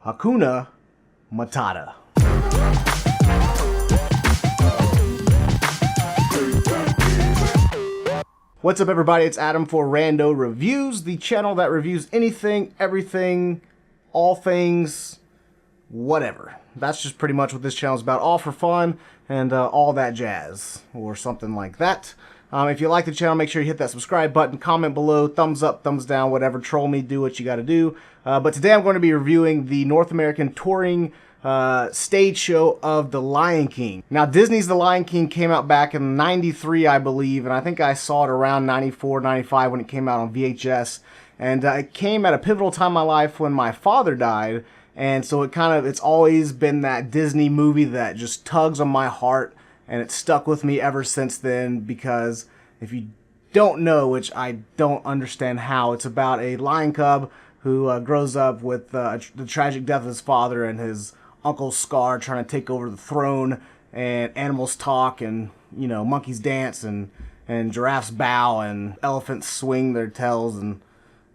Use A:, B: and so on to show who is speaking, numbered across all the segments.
A: Hakuna Matata. What's up, everybody? It's Adam for Rando Reviews, the channel that reviews anything, everything, all things, whatever. That's just pretty much what this channel is about, all for fun and all that jazz, or something like that. If you like the channel, make sure you hit that subscribe button, comment below, thumbs up, thumbs down, whatever, troll me, do what you gotta do. But today I'm going to be reviewing the North American touring stage show of The Lion King. Now, Disney's The Lion King came out back in '93, I believe, and I think I saw it around '94, '95 when it came out on VHS. And it came at a pivotal time in my life when my father died, and so it's always been that Disney movie that just tugs on my heart, and it's stuck with me ever since then, because if you don't know, which I don't understand how, it's about a lion cub who grows up with the tragic death of his father and his Uncle Scar trying to take over the throne, and animals talk, and monkeys dance, and giraffes bow, and elephants swing their tails and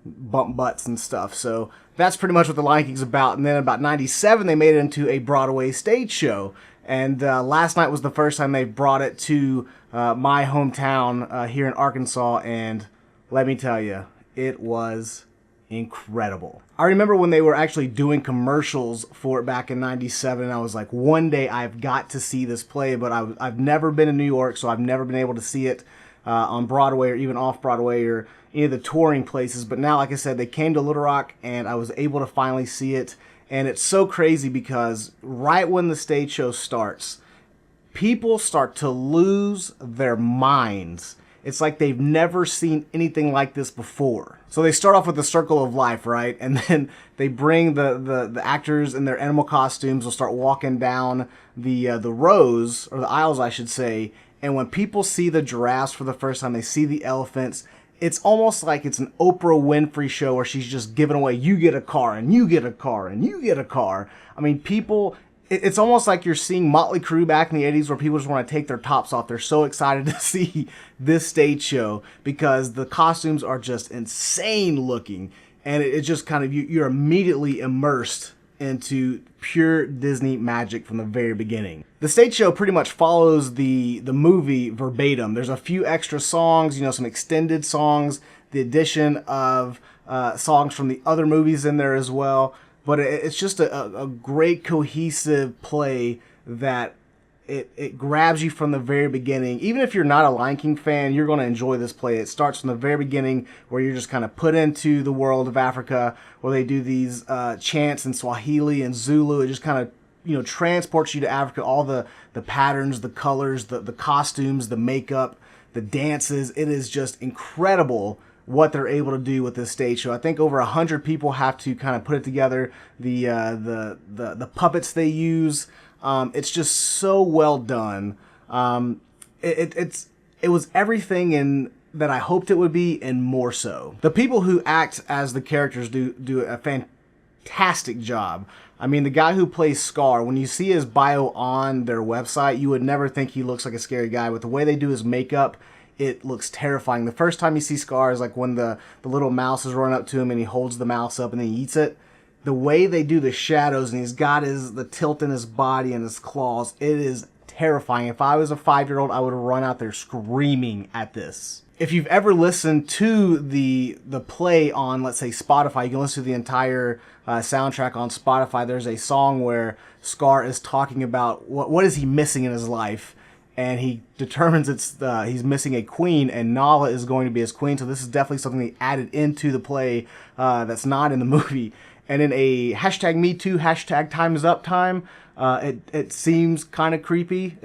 A: bump butts and stuff. So that's pretty much what The Lion King's about. And then about '97 they made it into a Broadway stage show, and last night was the first time they brought it to my hometown here in Arkansas, and let me tell you, it was incredible. I remember when they were actually doing commercials for it back in '97, and I was like, one day I've got to see this play, but I've never been in New York, so I've never been able to see it on Broadway or even off Broadway or any of the touring places. But now, like I said, they came to Little Rock, and I was able to finally see it. And it's so crazy because right when the stage show starts, people start to lose their minds. It's like they've never seen anything like this before. So they start off with the circle of life, right? And then they bring the actors in their animal costumes. Will start walking down the rows, or the aisles, I should say. And when people see the giraffes for the first time, they see the elephants, it's almost like it's an Oprah Winfrey show where she's just giving away, you get a car, and you get a car, and you get a car. I mean, people, it's almost like you're seeing Motley Crue back in the '80s, where people just want to take their tops off. They're so excited to see this stage show because the costumes are just insane looking, and it just kind of, you're immediately immersed into pure Disney magic from the very beginning. The stage show pretty much follows the movie verbatim. There's a few extra songs, some extended songs, the addition of songs from the other movies in there as well. But it's just a great cohesive play that it grabs you from the very beginning. Even if you're not a Lion King fan, you're going to enjoy this play. It starts from the very beginning, where you're just kind of put into the world of Africa, where they do these chants in Swahili and Zulu. It just kind of transports you to Africa. All the patterns, the colors, the costumes, the makeup, the dances. It is just incredible what they're able to do with this stage show. I think over 100 people have to kind of put it together. The puppets they use, it's just so well done. It was everything that I hoped it would be, and more so. The people who act as the characters do a fantastic job. I mean, the guy who plays Scar, when you see his bio on their website, you would never think he looks like a scary guy. With the way they do his makeup, it looks terrifying. The first time you see Scar is like when the little mouse is running up to him and he holds the mouse up and then he eats it. The way they do the shadows, and he's got the tilt in his body and his claws, it is terrifying. If I was a 5-year-old, I would run out there screaming at this. If you've ever listened to the play on, let's say, Spotify, you can listen to the entire soundtrack on Spotify. There's a song where Scar is talking about what is he missing in his life, and he determines he's missing a queen, and Nala is going to be his queen. So this is definitely something they added into the play that's not in the movie. And in a #MeToo, #TimesUp time, it seems kind of creepy.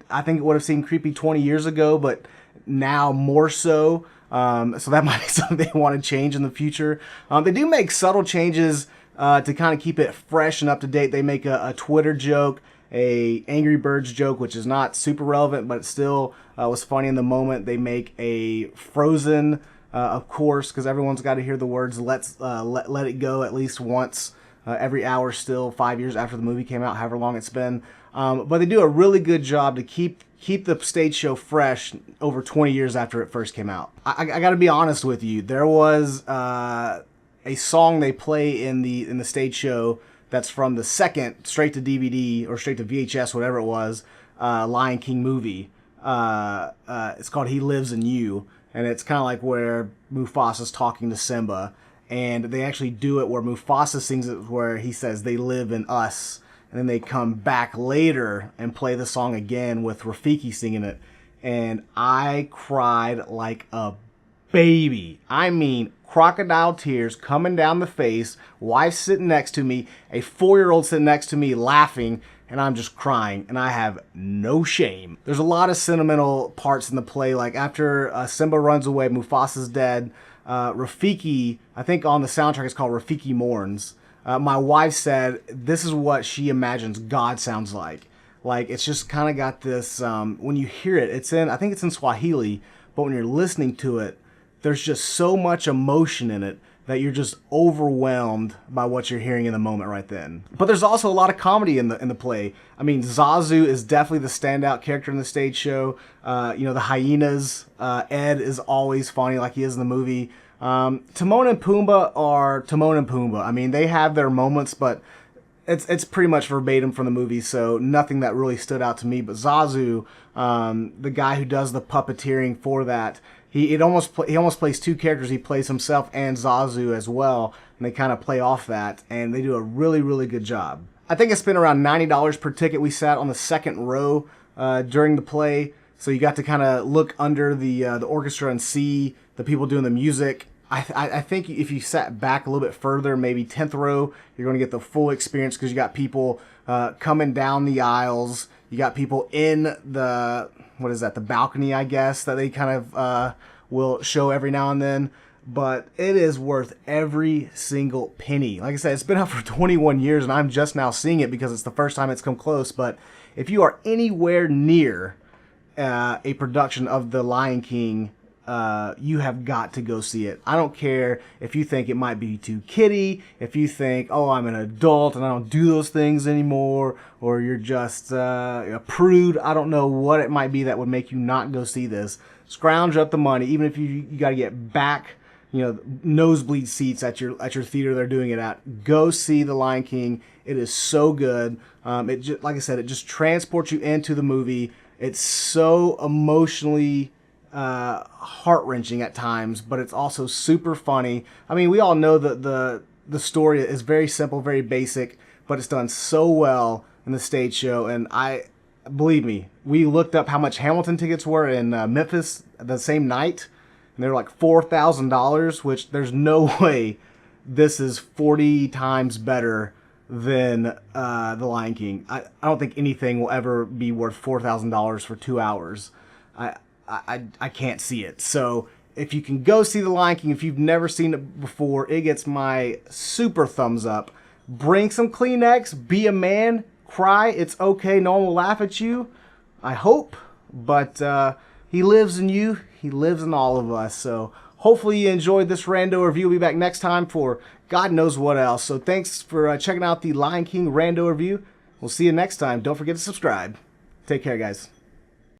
A: I think it would have seemed creepy 20 years ago, but now more so. So that might be something they want to change in the future. They do make subtle changes to kind of keep it fresh and up to date. They make a Twitter joke, a Angry Birds joke, which is not super relevant, but it still was funny in the moment. They make a Frozen, of course, because everyone's got to hear the words let it go at least once every hour still, 5 years after the movie came out, however long it's been. But they do a really good job to keep the stage show fresh over 20 years after it first came out. I got to be honest with you. There was a song they play in the stage show that's from the second straight to DVD or straight to VHS, whatever it was, Lion King movie. It's called He Lives in You, and it's kind of like where Mufasa's talking to Simba, and they actually do it where Mufasa sings it where he says they live in us, and then they come back later and play the song again with Rafiki singing it, and I cried like a baby. I mean, crocodile tears coming down the face, wife sitting next to me, a 4-year-old sitting next to me laughing, and I'm just crying, and I have no shame. There's a lot of sentimental parts in the play, like after Simba runs away, Mufasa's dead, Rafiki, I think on the soundtrack it's called Rafiki Mourns. My wife said this is what she imagines God sounds like. Like, it's just kind of got this, when you hear it, I think it's in Swahili, but when you're listening to it, there's just so much emotion in it that you're just overwhelmed by what you're hearing in the moment right then. But there's also a lot of comedy in the play. I mean, Zazu is definitely the standout character in the stage show. The hyenas, Ed is always funny like he is in the movie. Timon and Pumbaa are Timon and Pumbaa. I mean, they have their moments, but it's pretty much verbatim from the movie, so nothing that really stood out to me. But Zazu, the guy who does the puppeteering for that, he almost plays two characters. He plays himself and Zazu as well, and they kind of play off that, and they do a really, really good job. I think I spent around $90 per ticket. We sat on the second row during the play, so you got to kind of look under the orchestra and see the people doing the music. I think if you sat back a little bit further, maybe 10th row, you're going to get the full experience because you got people coming down the aisles. You got people in the balcony, I guess, that they kind of will show every now and then. But it is worth every single penny. Like I said, it's been out for 21 years, and I'm just now seeing it because it's the first time it's come close. But if you are anywhere near a production of The Lion King, you have got to go see it. I don't care if you think it might be too kiddie, if you think, oh, I'm an adult and I don't do those things anymore, or you're just a prude. I don't know what it might be that would make you not go see this. Scrounge up the money, even if you got to get back, nosebleed seats at your theater they're doing it at. Go see The Lion King. It is so good. Like I said, it just transports you into the movie. It's so emotionally heart-wrenching at times, but it's also super funny. I mean, we all know that the story is very simple, very basic, but it's done so well in the stage show. And believe me, we looked up how much Hamilton tickets were in Memphis the same night, and they were like $4,000, which there's no way this is 40 times better than The Lion King. I don't think anything will ever be worth $4,000 for 2 hours. I can't see it. So if you can go see The Lion King, if you've never seen it before, it gets my super thumbs up. Bring some Kleenex, be a man, cry, it's okay, no one will laugh at you, I hope, but he lives in you, he lives in all of us, so hopefully you enjoyed this Rando review. We'll be back next time for God knows what else. So thanks for checking out the Lion King Rando review. We'll see you next time. Don't forget to subscribe. Take care, guys.